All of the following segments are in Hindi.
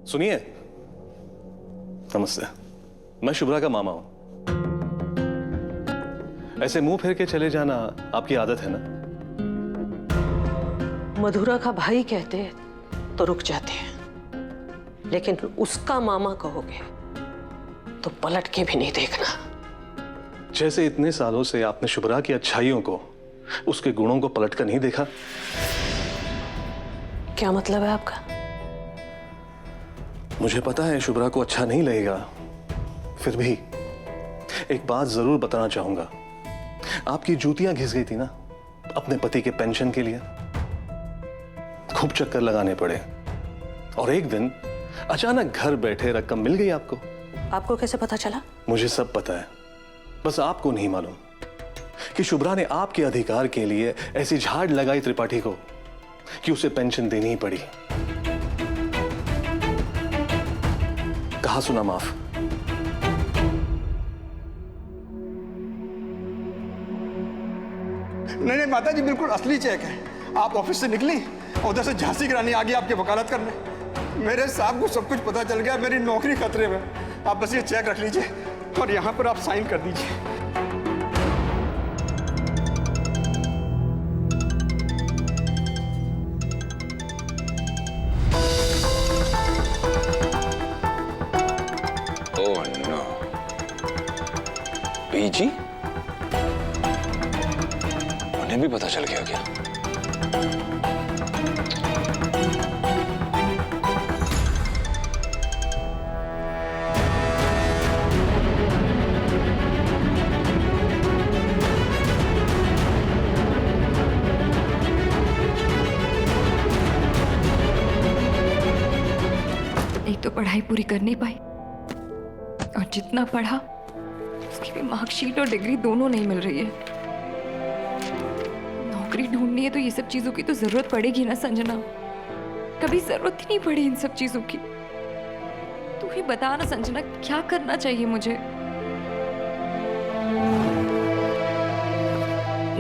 सुनिए, नमस्ते। मैं शुभ्रा का मामा हूं। ऐसे मुंह फेर के चले जाना आपकी आदत है ना? मधुरा का भाई कहते तो रुक जाते हैं, लेकिन उसका मामा कहोगे तो पलट के भी नहीं देखना। जैसे इतने सालों से आपने शुभ्रा की अच्छाइयों को, उसके गुणों को पलट कर नहीं देखा। क्या मतलब है आपका? मुझे पता है शुभ्रा को अच्छा नहीं लगेगा, फिर भी एक बात जरूर बताना चाहूंगा। आपकी जूतियां घिस गई थी ना अपने पति के पेंशन के लिए। खूब चक्कर लगाने पड़े और एक दिन अचानक घर बैठे रकम मिल गई आपको। आपको कैसे पता चला? मुझे सब पता है, बस आपको नहीं मालूम कि शुभ्रा ने आपके अधिकार के लिए ऐसी झाड़ लगाई त्रिपाठी को कि उसे पेंशन देनी ही पड़ी। कहा सुना माफ। नहीं माता जी, बिल्कुल असली चेक है। आप ऑफिस से निकली और उधर से झांसी की रानी आ गई आपकी वकालत करने। मेरे साहब को सब कुछ पता चल गया, मेरी नौकरी खतरे में। आप बस ये चेक रख लीजिए और यहाँ पर आप साइन कर दीजिए। ओह नो, बीजी? उन्हें भी पता चल गया क्या? एक तो पढ़ाई पूरी कर नहीं पाई और जितना पढ़ा उसकी भी मार्कशीट और डिग्री दोनों नहीं मिल रही है। नौकरी ढूंढनी है तो ये सब चीजों की तो जरूरत पड़ेगी ना संजना। कभी जरूरत ही नहीं पड़ी इन सब चीजों की। तू ही बता ना संजना, क्या करना चाहिए मुझे?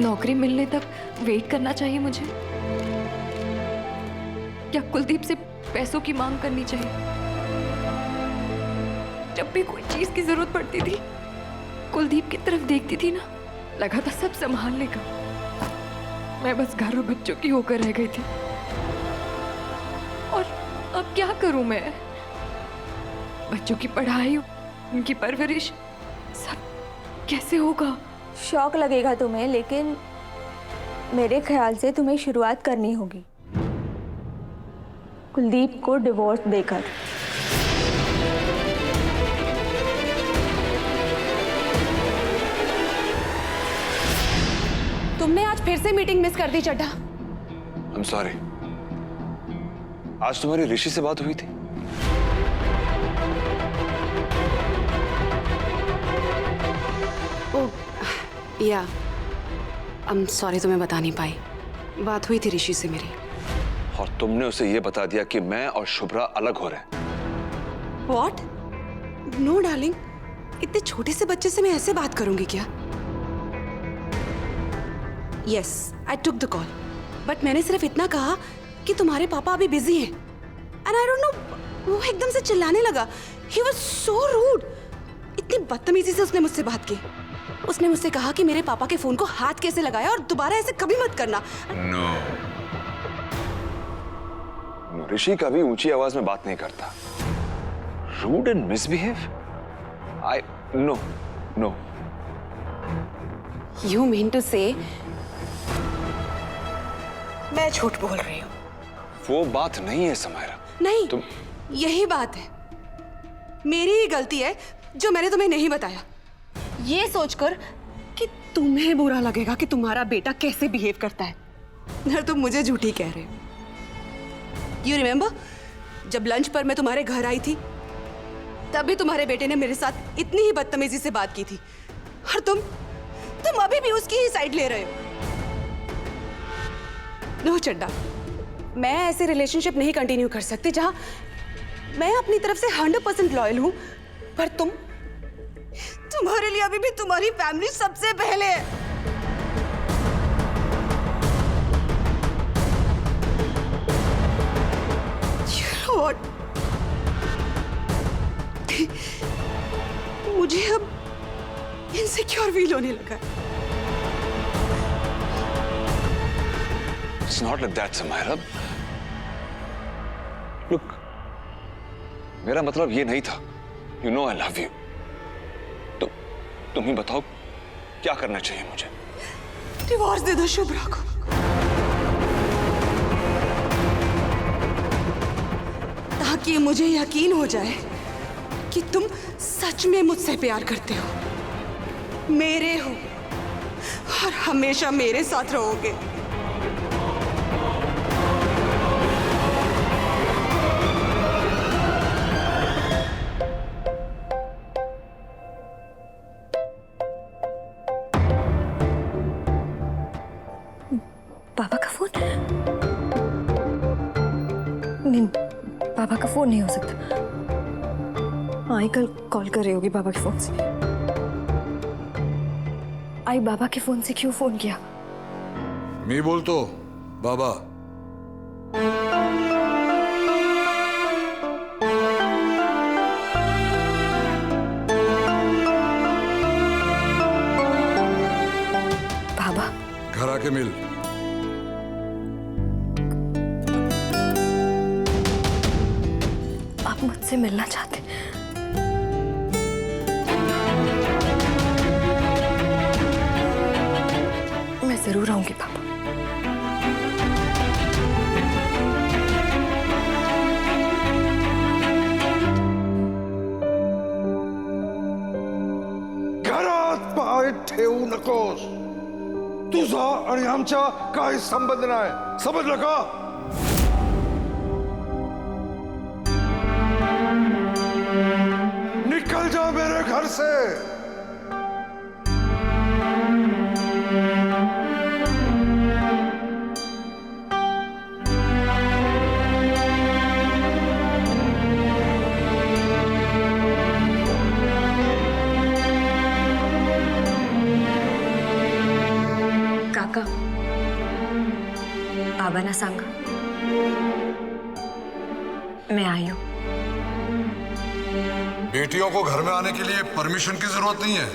नौकरी मिलने तक वेट करना चाहिए मुझे, या कुलदीप से पैसों की मांग करनी चाहिए? जब भी कोई चीज की जरूरत पड़ती थी कुलदीप की तरफ देखती थी ना, लगा था सब संभाल लेगा। मैं बस घर और बच्चों की होकर रह गई थी। और अब क्या करूं मैं? बच्चों की पढ़ाई, उनकी परवरिश, सब कैसे होगा? शौक लगेगा तुम्हें, लेकिन मेरे ख्याल से तुम्हें शुरुआत करनी होगी कुलदीप को डिवोर्स देकर। तुमने आज फिर से मीटिंग मिस कर दी चड्ढा। I'm sorry। आज तुम्हारी ऋषि से बात हुई थी? ओह या, I'm sorry तुम्हें बता नहीं पाई। बात हुई थी ऋषि से मेरी। और तुमने उसे यह बता दिया कि मैं और शुभ्रा अलग हो रहे हैं। What? No डार्लिंग, इतने छोटे से बच्चे से मैं ऐसे बात करूंगी क्या? Yes, I took the call, but मैंने सिर्फ इतना कहा कि तुम्हारे पापा अभी बिजी हैं। And I don't know, वो एकदम से चिल्लाने लगा। He was so rude। इतनी बदतमीजी से उसने मुझसे बात की। उसने मुझसे कहा कि मेरे पापा के फोन को हाथ कैसे लगाया और दोबारा ऐसे कभी मत करना। No। ऋषि कभी ऊंची आवाज में बात नहीं करता। Rude and misbehave? No। You mean to say मैं झूठ बोल रही हूँ? वो बात नहीं है समायरा। नहीं, यही बात है। मेरी ही गलती है जो मैंने तुम्हें नहीं बताया। ये सोचकर कि तुम्हें बुरा लगेगा कि तुम्हारा बेटा कैसे बिहेव करता है, ना तुम मुझे झूठी कह रहे हो। You remember, जब लंच पर मैं तुम्हारे घर आई थी तब भी तुम्हारे बेटे ने मेरे साथ इतनी ही बदतमीजी से बात की थी, और तुम अभी भी उसकी ही साइड ले रहे हो। नो चड्डा, मैं ऐसे रिलेशनशिप नहीं कंटिन्यू कर सकती जहां मैं अपनी तरफ से 100% लॉयल हूं, पर तुम्हारे लिए अभी भी तुम्हारी फैमिली सबसे पहले है। You know what? वाकई मुझे अब इनसिक्योर फील होने लगा है। It's not like that, Samaira. Look, मेरा मतलब ये नहीं था. You know I love you. तो तुम ही बताओ क्या करना चाहिए मुझे? डिवोर्स दे दो शुभ्रा को। ताकि मुझे यकीन हो जाए कि तुम सच में मुझसे प्यार करते हो, मेरे हो और हमेशा मेरे साथ रहोगे। पापा का फोन? नहीं, पापा का फोन नहीं हो सकता। आई कल कॉल कर रही होगी पापा के फोन से। आई बाबा के फोन से क्यों फोन किया? मैं बोल तो बाबा। बाबा घर आके मिल। आप मुझसे मिलना चाहते? मैं जरूर आऊंगी पापा। घरात पाय ठेवू नकोस. तुझा आणि आमचा काही संबंध नाही, समजलं का? निकल जा मेरे घर से. काका, बाबांना सांगा मैं आई हूं. बेटियों को घर में आने के लिए परमिशन की जरूरत नहीं है.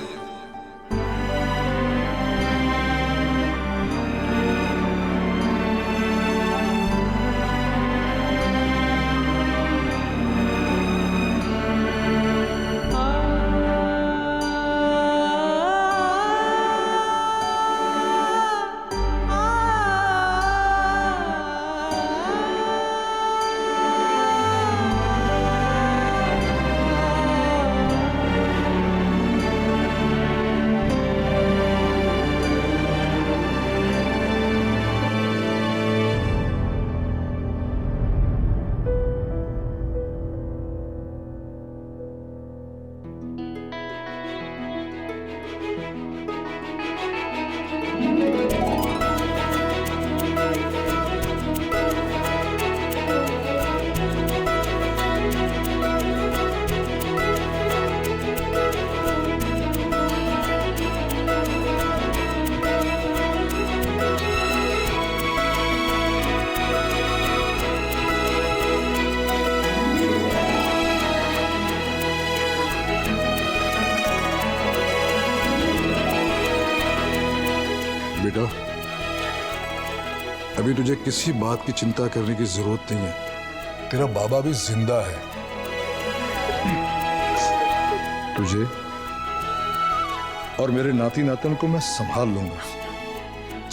बेटा, अभी तुझे किसी बात की चिंता करने की जरूरत नहीं है. तेरा बाबा भी जिंदा है. तुझे और मेरे नाती नातन को मैं संभाल लूंगा.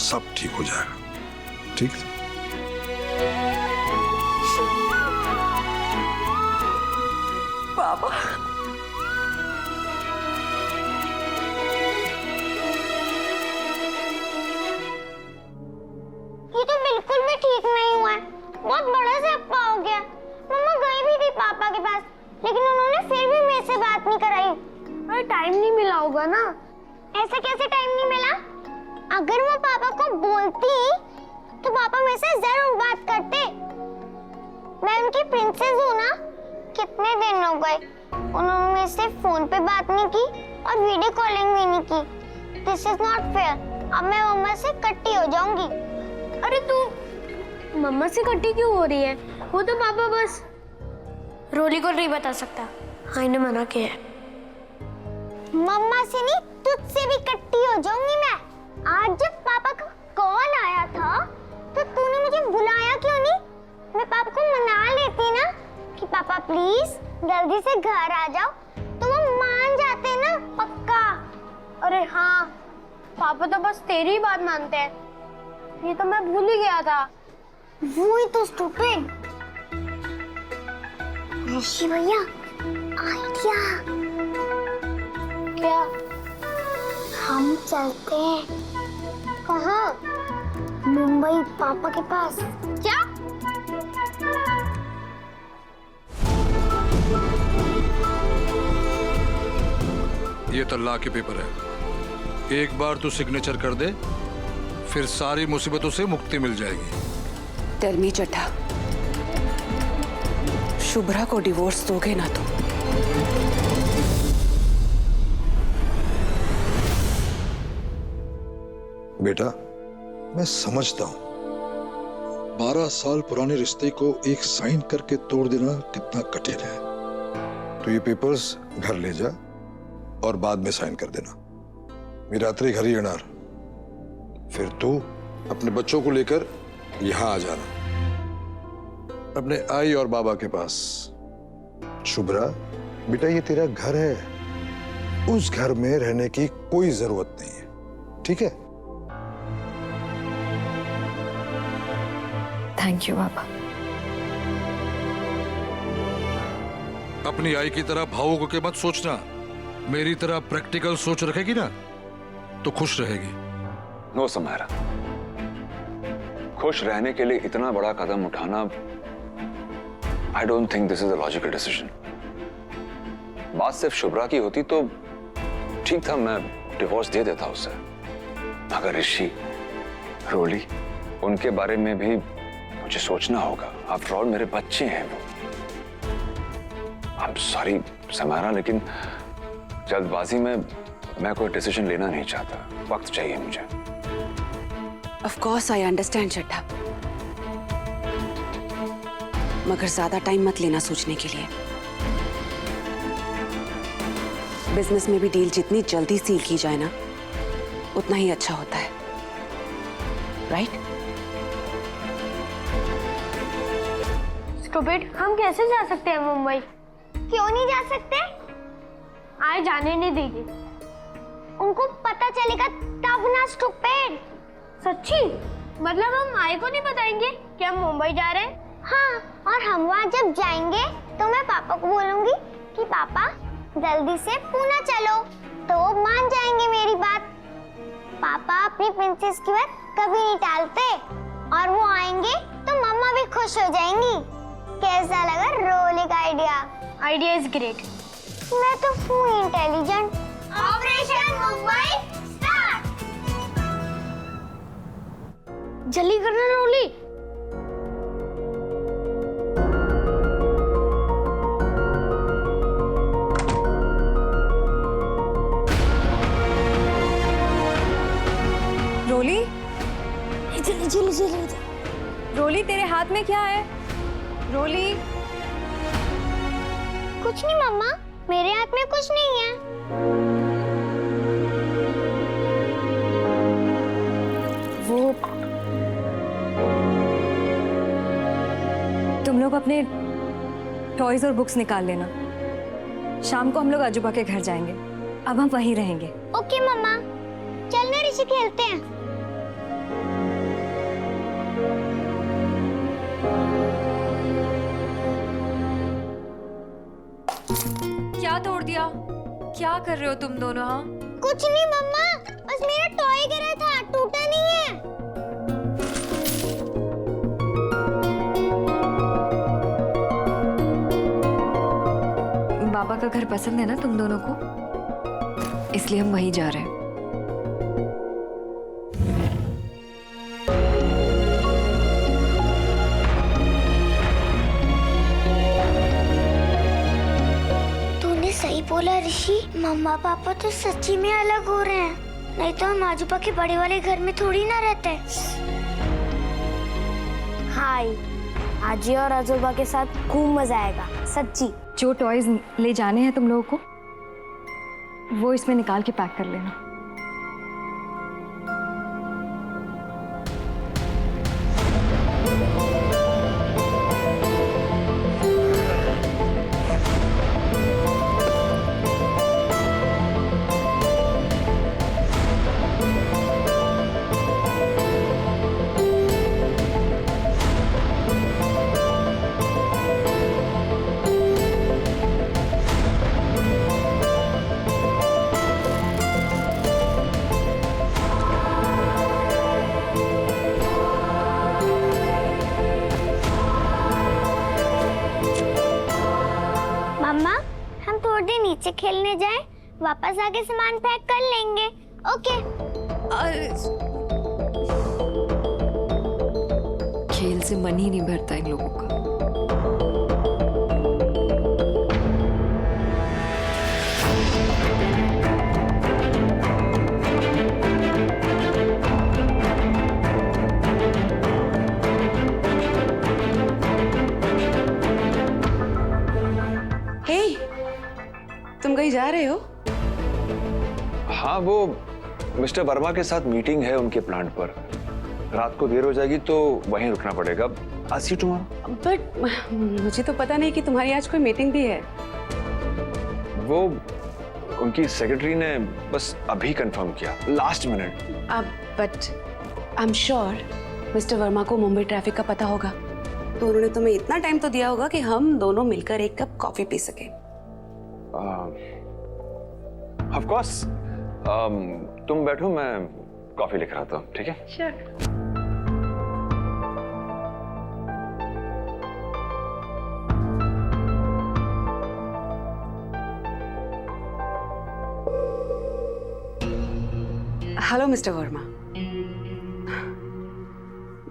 सब ठीक हो जाएगा. ठीक है? पापा ये तो बिल्कुल भी ठीक नहीं हुआ है. बहुत बड़ा झटका हो गया. मम्मा गई भी थी पापा के पास, लेकिन उन्होंने फिर भी मेरे से बात नहीं कराई. अरे टाइम नहीं मिला होगा ना. ऐसा कैसे टाइम नहीं मिला? अगर वो पापा को बोलती तो पापा मेरे से जरूर बात करते. मैं उनकी प्रिंसेस हूँ ना. कितने दिन हो गए उन्होंने मेरे से फोन पे बात नहीं की और वीडियो कॉलिंग भी नहीं की. This is not fair. अब मैं मम्मा से कट्टी हो जाऊंगी. अरे तू मम्मा से कट्टी क्यों हो रही है? वो तो पापा बस रोली को नहीं बता सकता. भाई ने मना किया है। मम्मा से नहीं, तुझसे भी कट्टी हो जाऊंगी मैं। आज जब पापा का कॉल आया था तो तूने मुझे बुलाया क्यों नहीं? मैं पापा को मना लेती ना कि पापा प्लीज जल्दी से घर आ जाओ, तो वो मान जाते ना पक्का। अरे हाँ, पापा तो बस तेरी ही बात मानते हैं। ये तो मैं भूल ही गया था। वो ही तो स्टूपिड। ऋषि भैया, आइडिया। क्या? हम चलते हैं। कहाँ? मुंबई पापा के पास। क्या? ये तो लॉ के पेपर है, एक बार तू सिग्नेचर कर दे, फिर सारी मुसीबतों से मुक्ति मिल जाएगी। टेल मी चड्ढा, शुभ्रा को डिवोर्स दोगे ना तुम? बेटा, मैं समझता हूं 12 साल पुराने रिश्ते को एक साइन करके तोड़ देना कितना कठिन है। तो ये पेपर्स घर ले जा और बाद में साइन कर देना। मैं रात्रि घर ही येणार, फिर तू अपने बच्चों को लेकर यहां आ जाना, अपने आई और बाबा के पास। शुभ्रा बेटा, ये तेरा घर है, उस घर में रहने की कोई जरूरत नहीं है, ठीक है? थैंक यू पापा। अपनी आई की तरह भावुक होकर मत सोचना, मेरी तरह प्रैक्टिकल सोच रखेगी ना तो खुश रहेगी। नो समायरा, खुश रहने के लिए इतना बड़ा कदम उठाना, I don't think this is a logical decision. बात सिर्फ शुभ्रा की होती तो ठीक था, मैं डिवोर्स दे देता उसे। मगर ऋषि, रोली, उनके बारे में भी मुझे सोचना होगा। आफ्टर ऑल मेरे बच्चे हैं वो। आई एम सॉरी समायरा, लेकिन जल्दबाजी में मैं कोई डिसीजन लेना नहीं चाहता। वक्त चाहिए मुझे। Of course I understand Chadha, मगर ज्यादा टाइम मत लेना सोचने के लिए। बिजनेस में भी डील जितनी जल्दी सील की जाए ना, उतना ही अच्छा होता है, राइट? स्टूपिड, हम कैसे जा सकते हैं मुंबई? क्यों नहीं जा सकते? आए जाने नहीं देगी। उनको पता चलेगा तब ना स्टूपिड। सच्ची? मतलब हम आए को नहीं बताएंगे कि हम मुंबई जा रहे हैं? हाँ, और हम वहाँ जब जाएंगे तो मैं पापा को बोलूंगी कि पापा जल्दी से पुणे चलो, तो वो मान जाएंगे मेरी बात। पापा अपनी प्रिंसेस की बात कभी नहीं टालते, और वो आएंगे तो मम्मा भी खुश हो जाएंगी। कैसा लगा रोली का आइडिया? Idea is great. मैं तो full intelligent. Operation Mumbai start. जल्दी करना रोली। रोली, जल्दी जल्दी जल्दी। रोली तेरे हाथ में क्या है? रोली, कुछ नहीं मम्मा, मेरे हाथ में कुछ नहीं है। वो तुम लोग अपने टॉयज और बुक्स निकाल लेना। शाम को हम लोग आजूबा के घर जाएंगे। अब हम वहीं रहेंगे। ओके मम्मा, चलना ऋषि, खेलते हैं। क्या तोड़ दिया? क्या कर रहे हो तुम दोनों? हाँ, कुछ नहीं मम्मा, बस मेरा टॉय गिरा था, टूटा नहीं है। बाबा का घर पसंद है ना तुम दोनों को, इसलिए हम वहीं जा रहे हैं। तूने सही बोला ऋषि, मम्मा पापा तो सच्ची में अलग हो रहे हैं, नहीं तो हम आजूबा के बड़े वाले घर में थोड़ी ना रहते। हाय, आजी और आजोबा के साथ खूब मजा आएगा, सच्ची। जो टॉयज ले जाने हैं तुम लोगों को वो इसमें निकाल के पैक कर लेना। मम्मा, हम थोड़ी देर नीचे खेलने जाएं, वापस आके सामान पैक कर लेंगे। ओके। खेल से मन ही नहीं भरता इन लोगों का। हे, तुम कहीं जा रहे हो? हाँ, वो मिस्टर वर्मा के साथ मीटिंग है उनके प्लांट पर। रात को देर हो जाएगी तो वहीं रुकना पड़ेगा। I'll see you tomorrow। But मुझे तो पता नहीं कि तुम्हारी आज कोई मीटिंग भी है। वो उनकी सेक्रेटरी ने बस अभी कंफर्म किया, last minute. But I am sure mister Verma को मुंबई ट्रैफिक का पता होगा, तो उन्होंने तुम्हें इतना टाइम तो दिया होगा कि हम दोनों मिलकर एक कप कॉफी पी सके। Of course. तुम बैठो, मैं कॉफी लिख रहा था, ठीक है? श्योर। हेलो मिस्टर वर्मा,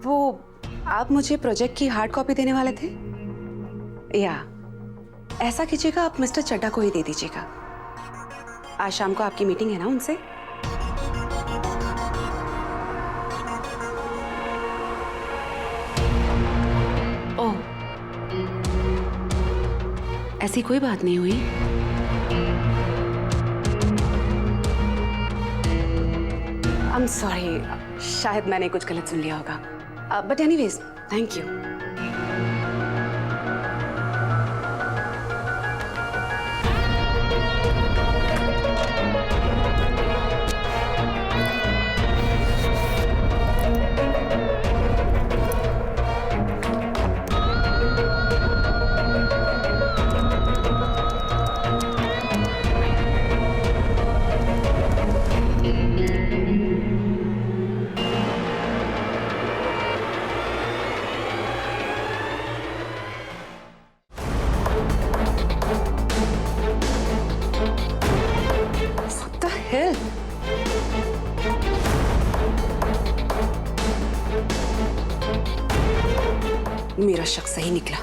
वो आप मुझे प्रोजेक्ट की हार्ड कॉपी देने वाले थे? या ऐसा कीजिएगा, आप मिस्टर चड्डा को ही दे दीजिएगा। आज शाम को आपकी मीटिंग है ना उनसे? ओह, ऐसी कोई बात नहीं हुई। आई एम सॉरी, शायद मैंने कुछ गलत सुन लिया होगा। But anyways, thank you. मेरा शक सही निकला।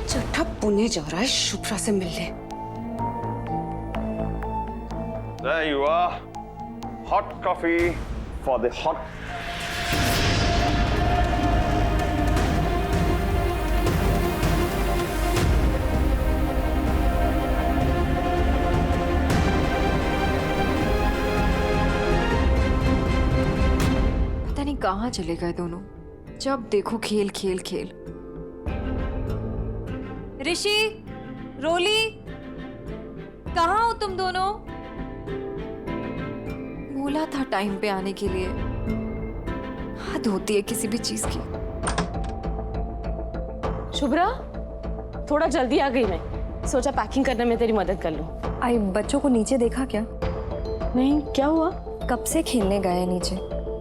चड्ढा पुणे जा रहा है शुभ्रा से मिलने। There you are. Hot coffee for the hot. पता नहीं कहाँ चले गए दोनों, जब देखो खेल खेल खेल। ऋषि, रोली, कहाँ हो तुम दोनों? बोला था टाइम पे आने के लिए। हद होती है किसी भी चीज की। शुभ्रा, थोड़ा जल्दी आ गई मैं, सोचा पैकिंग करने में तेरी मदद कर लूं। आई बच्चों को नीचे देखा क्या? नहीं, क्या हुआ? कब से खेलने गए नीचे,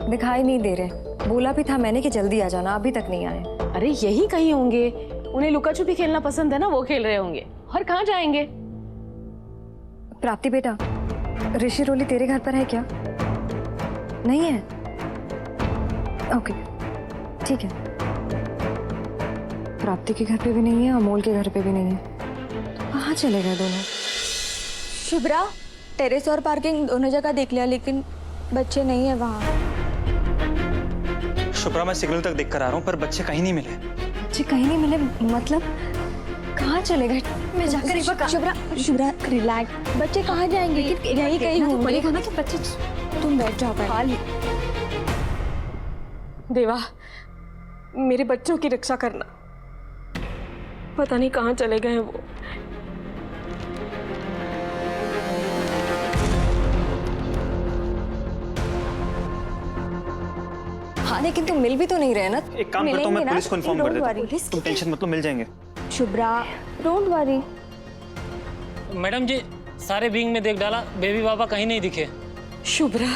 दिखाई नहीं दे रहे। बोला भी था मैंने कि जल्दी आ जाना, अभी तक नहीं आए। अरे यही कहीं होंगे, उन्हें लुका छुपी खेलना पसंद है ना, वो खेल रहे होंगे। और कहाँ जाएंगे? प्राप्ति बेटा, ऋषि रोली तेरे घर पर है क्या? नहीं है? ओके, ठीक है। प्राप्ति के घर पे भी नहीं है, अमोल के घर पे भी नहीं है, तो कहाँ चले गए दोनों? शुभ्रा, टेरेस और पार्किंग दोनों जगह देख लिया, लेकिन बच्चे नहीं है वहाँ। शुभ्रा, मैं सिग्नल तक देख कर आ रहा हूँ, पर बच्चे कहीं नहीं मिले। बच्चे कहीं नहीं मिले, मतलब कहाँ चले गए? मैं जाकर एक बार शुभ्रा शुभ्रा रिलैक्स, बच्चे कहाँ जाएंगे? यही कहीं तो होंगे। बोलेगा ना कि बच्चे तुम बैठ जाओ पहले। देवा, मेरे बच्चों की रक्षा करना। पता नहीं कहाँ चले गए हैं वो। हाँ लेकिन तुम मिल भी तो नहीं रहे ना। एक काम करता हूँ, मैं पुलिस को इन्फॉर्म कर देता हूँ। पुलिस तुम टेंशन मत लो, मिल जाएंगे। Shubhra don't worry. मैडम जी, सारे विंग में देख डाला, बेबी बाबा कहीं नहीं दिखे। शुभ्रा,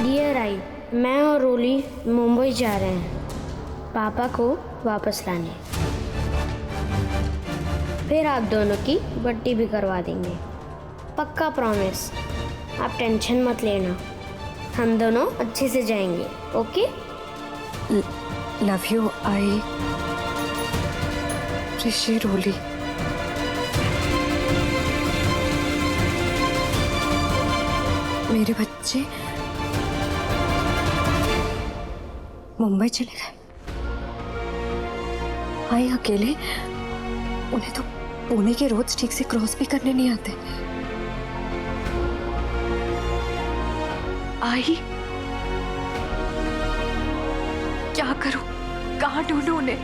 डियर आई, मैं और रोली मुंबई जा रहे हैं पापा को वापस लाने। फिर आप दोनों की बट्टी भी करवा देंगे, पक्का प्रॉमिस। आप टेंशन मत लेना, हम दोनों अच्छे से जाएंगे। ओके? लव यू आई ऋषि रोली। मेरे बच्चे मुंबई चले गए। आई अकेले, उन्हें तो पुणे के रोड्स ठीक से क्रॉस भी करने नहीं आते। आई क्या करूं, कहाँ ढूंढूं उन्हें?